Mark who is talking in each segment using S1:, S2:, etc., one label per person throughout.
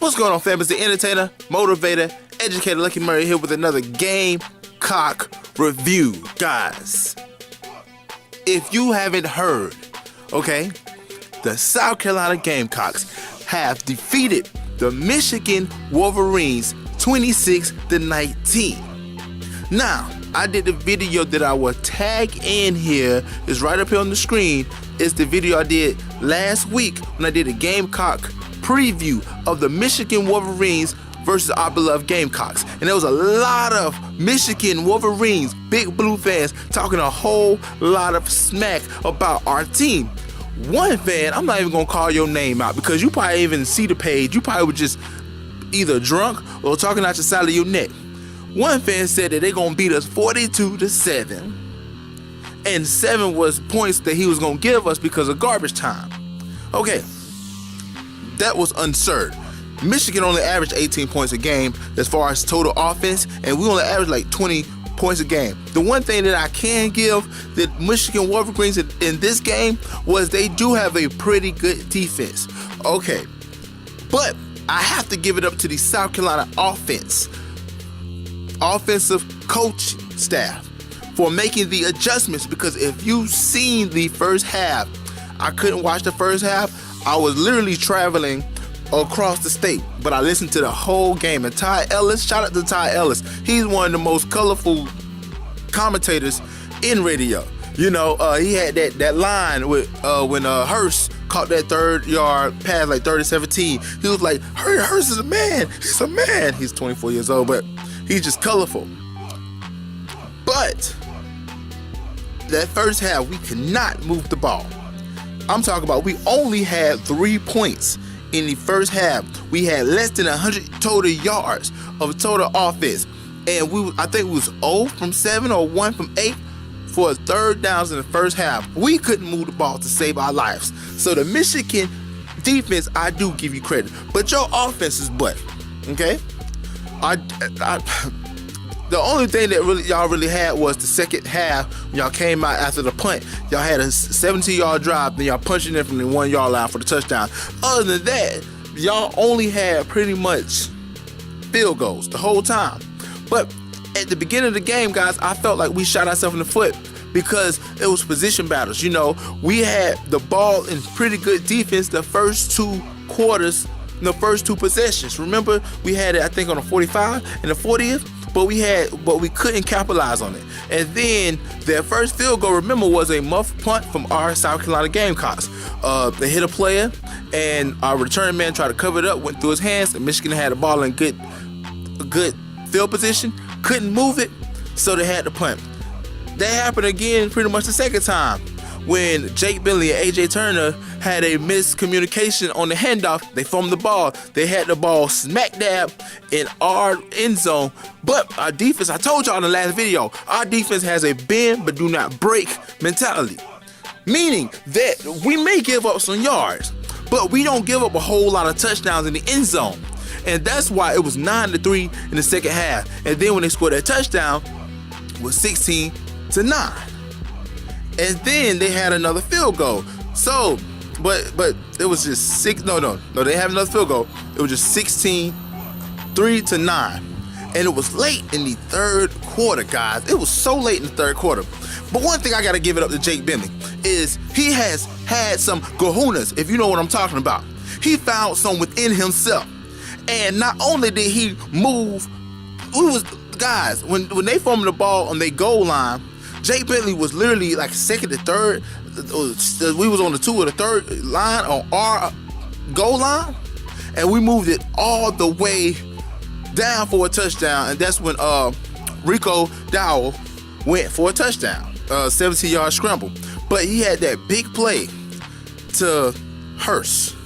S1: What's going on, fam? It's the entertainer, motivator, educator Lucky Murray here with another Gamecock review. Guys, if you haven't heard, okay, the South Carolina Gamecocks have defeated the Michigan Wolverines 26-19. Now, I did the video that I will tag in here. It's right up here on the screen. It's the video I did last week when I did a Gamecock preview of the Michigan Wolverines versus our beloved Gamecocks. And there was a lot of Michigan Wolverines, big blue fans, talking a whole lot of smack about our team. One fan, I'm not even gonna call your name out because you probably even see the page. You probably were just either drunk or talking out your side of your neck. One fan said that they're gonna beat us 42-7. And 7 was points that he was gonna give us because of garbage time. Okay, that was absurd. Michigan only averaged 18 points a game as far as total offense, and we only averaged like 20 points a game. The one thing that I can give the Michigan Wolverines in this game was they do have a pretty good defense. Okay, but I have to give it up to the South Carolina offensive coaching staff for making the adjustments, because if you've seen the first half, I couldn't watch the first half. I was literally traveling across the state, but I listened to the whole game. And Ty Ellis, shout out to Ty Ellis, he's one of the most colorful commentators in radio. You know, he had that line with when Hurst caught that 3rd-yard pass, like 30-17. He was like, Hurst is a man. He's a man. He's 24 years old, but he's just colorful. But that first half, we could not move the ball. I'm talking about we only had 3 points in the first half. We had less than 100 total yards of total offense. And I think we was 0 from 7 or 1 from 8 for 3rd downs in the first half. We couldn't move the ball to save our lives. So the Michigan defense, I do give you credit. But your offense is butt, okay? The only thing that y'all really had was the second half when y'all came out after the punt. Y'all had a 17-yard drive, then y'all punched it in from the 1-yard line for the touchdown. Other than that, y'all only had pretty much field goals the whole time. But at the beginning of the game, guys, I felt like we shot ourselves in the foot because it was position battles. You know, we had the ball in pretty good defense the first 2 quarters, the first 2 possessions. Remember, we had it, I think, on the 45 and the 40th. But we couldn't capitalize on it. And then their first field goal, remember, was a muff punt from our South Carolina Gamecocks. They hit a player, and our return man tried to cover it up, went through his hands, and Michigan had the ball in good field position, couldn't move it, so they had to punt. That happened again pretty much the second time when Jake Bentley and A.J. Turner had a miscommunication on the handoff. They fumbled the ball. They had the ball smack dab in our end zone. But our defense, I told y'all in the last video, our defense has a bend but do not break mentality. Meaning that we may give up some yards, but we don't give up a whole lot of touchdowns in the end zone. And that's why it was 9-3 in the second half. And then when they scored that touchdown, it was 16-9. And then they had another field goal. So, but it was just they didn't have another field goal. It was just 16-3-9. And it was late in the 3rd quarter, guys. It was so late in the 3rd quarter. But one thing I gotta give it up to Jake Bentley is he has had some kahunas, if you know what I'm talking about. He found some within himself. And not only did he move, guys, when they fumbled the ball on their goal line, Jake Bentley was literally like 2nd to 3rd. We was on the 2 or the 3rd line on our goal line, and we moved it all the way down for a touchdown. And that's when Rico Dowell went for a touchdown, 17-yard scramble. But he had that big play to Hurst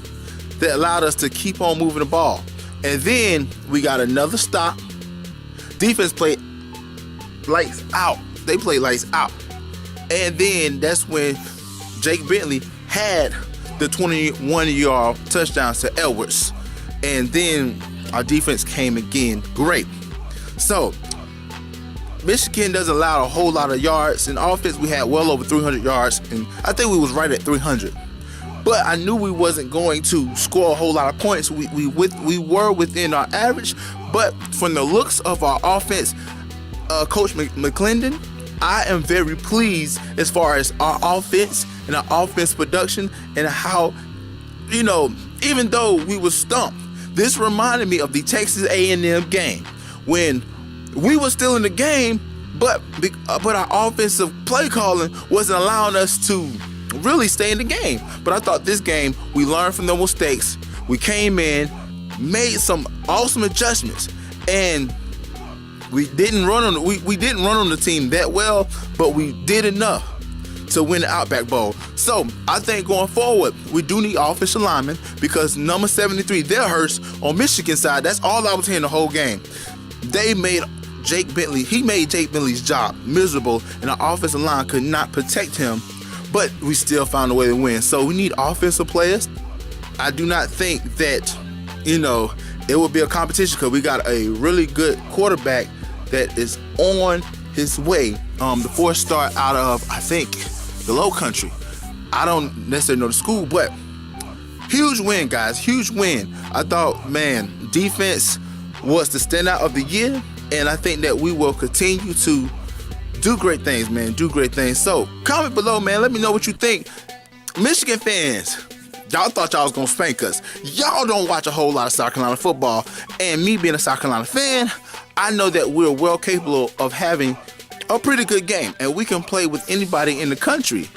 S1: that allowed us to keep on moving the ball. And then we got another stop. Defense played lights out. They played lights out. And then that's when Jake Bentley had the 21-yard touchdown to Edwards. And then our defense came again great. So Michigan doesn't allow a whole lot of yards. In offense, we had well over 300 yards. And I think we was right at 300. but I knew we wasn't going to score a whole lot of points. We were within our average, but from the looks of our offense, Coach McClendon, I am very pleased as far as our offense and our offense production and how, even though we were stumped, this reminded me of the Texas A&M game when we were still in the game, but our offensive play calling wasn't allowing us to really stay in the game. But I thought this game, we learned from the mistakes. We came in, made some awesome adjustments, and we didn't run on the team that well, but we did enough to win the Outback Bowl. So I think going forward, we do need offensive linemen because number 73, there hurts on Michigan side. That's all I was hearing the whole game. They made Jake Bentley's job miserable, and our offensive line could not protect him, but we still found a way to win. So we need offensive players. I do not think that, it will be a competition because we got a really good quarterback that is on his way. The 4-star out of, I think, the Low Country. I don't necessarily know the school, but huge win, guys. Huge win. I thought, man, defense was the standout of the year, and I think that we will continue to do great things, man. Do great things. So comment below, man. Let me know what you think. Michigan fans, y'all thought y'all was gonna spank us. Y'all don't watch a whole lot of South Carolina football, and me being a South Carolina fan, I know that we're well capable of having a pretty good game, and we can play with anybody in the country.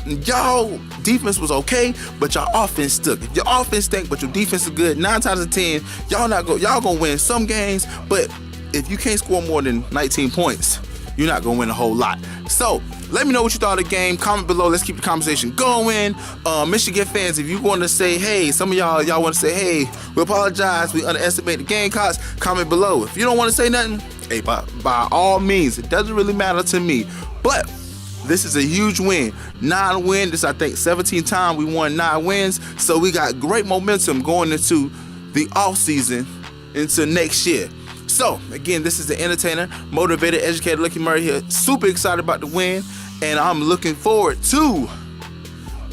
S1: Y'all defense was okay, but y'all offense stuck. Your offense stink, but your defense is good. 9 times out of 10, y'all gonna win some games, but if you can't score more than 19 points, you're not gonna win a whole lot. So let me know what you thought of the game. Comment below. Let's keep the conversation going. Michigan fans, if you want to say, hey, some of y'all want to say, hey, we apologize, we underestimate the Gamecocks, comment below. If you don't want to say nothing, hey, by all means, it doesn't really matter to me. But this is a huge win. 9 wins. This, I think, 17th time we won 9 wins. So we got great momentum going into the offseason, into next year. So, again, this is the entertainer, motivated, educated Lucky Murray here. Super excited about the win, and I'm looking forward to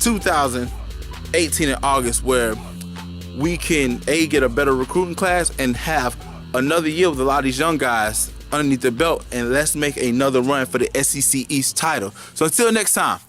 S1: 2018 in August, where we can, get a better recruiting class and have another year with a lot of these young guys underneath the belt, and let's make another run for the SEC East title. So until next time.